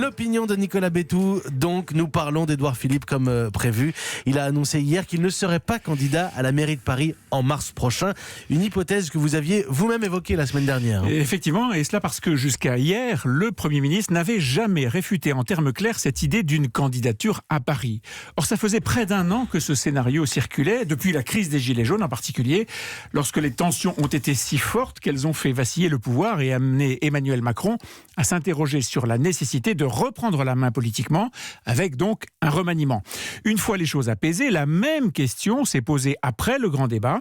L'opinion de Nicolas Béthou. Donc, nous parlons d'Édouard Philippe comme prévu. Il a annoncé hier qu'il ne serait pas candidat à la mairie de Paris en mars prochain. Une hypothèse que vous aviez vous-même évoquée la semaine dernière. Effectivement, et cela parce que jusqu'à hier, le Premier ministre n'avait jamais réfuté en termes clairs cette idée d'une candidature à Paris. Or, ça faisait près d'un an que ce scénario circulait, depuis la crise des Gilets jaunes en particulier, lorsque les tensions ont été si fortes qu'elles ont fait vaciller le pouvoir et amené Emmanuel Macron à s'interroger sur la nécessité de reprendre la main politiquement, avec donc un remaniement. Une fois les choses apaisées, la même question s'est posée après le grand débat,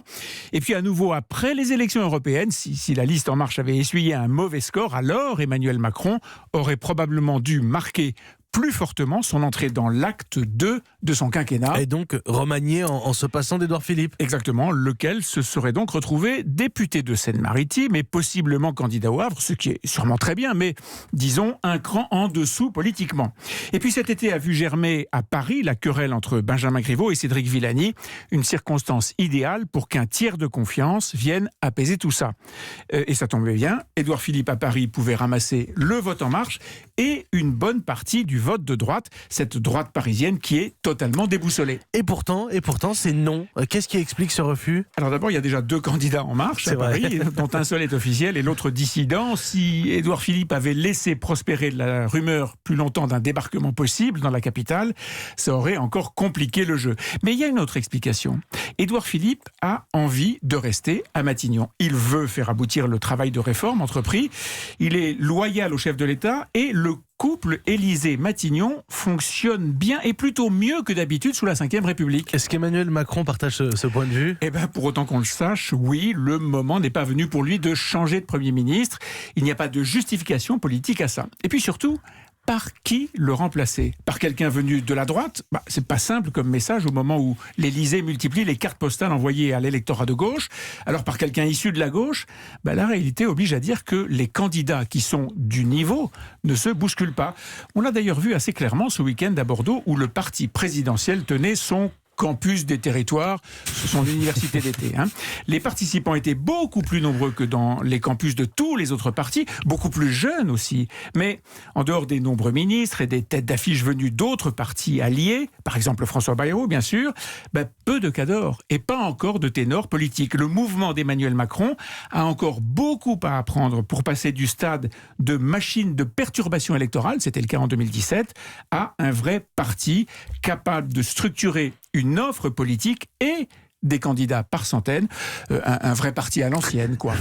et puis à nouveau après les élections européennes. Si la liste En Marche avait essuyé un mauvais score, alors Emmanuel Macron aurait probablement dû marquer plus fortement son entrée dans l'acte 2 de son quinquennat. Et donc remanié en se passant d'Édouard Philippe. Exactement, lequel se serait donc retrouvé député de Seine-Maritime et possiblement candidat au Havre, ce qui est sûrement très bien, mais disons un cran en dessous politiquement. Et puis cet été a vu germer à Paris la querelle entre Benjamin Griveaux et Cédric Villani, une circonstance idéale pour qu'un tiers de confiance vienne apaiser tout ça. Et ça tombait bien, Édouard Philippe à Paris pouvait ramasser le vote En Marche et une bonne partie du vote de droite, cette droite parisienne qui est totalement déboussolée. Et pourtant, c'est non. Qu'est-ce qui explique ce refus ? Alors d'abord, il y a déjà 2 candidats En Marche à Paris, dont un seul est officiel et l'autre dissident. Si Édouard Philippe avait laissé prospérer la rumeur plus longtemps d'un débarquement possible dans la capitale, ça aurait encore compliqué le jeu. Mais il y a une autre explication. Édouard Philippe a envie de rester à Matignon. Il veut faire aboutir le travail de réforme entrepris. Il est loyal au chef de l'État et le couple Élysée-Matignon fonctionne bien et plutôt mieux que d'habitude sous la Ve République. Est-ce qu'Emmanuel Macron partage ce point de vue ? Eh bien, pour autant qu'on le sache, oui, le moment n'est pas venu pour lui de changer de Premier ministre. Il n'y a pas de justification politique à ça. Et puis surtout, par qui le remplacer ? Par quelqu'un venu de la droite ? C'est pas simple comme message au moment où l'Élysée multiplie les cartes postales envoyées à l'électorat de gauche. Alors par quelqu'un issu de la gauche, la réalité oblige à dire que les candidats qui sont du niveau ne se bousculent pas. On l'a d'ailleurs vu assez clairement ce week-end à Bordeaux où le parti présidentiel tenait son campus des territoires, son université d'été. Les participants étaient beaucoup plus nombreux que dans les campus de tous les autres partis, beaucoup plus jeunes aussi. Mais en dehors des nombreux ministres et des têtes d'affiche venues d'autres partis alliés, par exemple François Bayrou bien sûr, peu de cadors et pas encore de ténors politiques. Le mouvement d'Emmanuel Macron a encore beaucoup à apprendre pour passer du stade de machine de perturbation électorale, c'était le cas en 2017, à un vrai parti capable de structurer une offre politique et des candidats par centaines, un vrai parti à l'ancienne, quoi.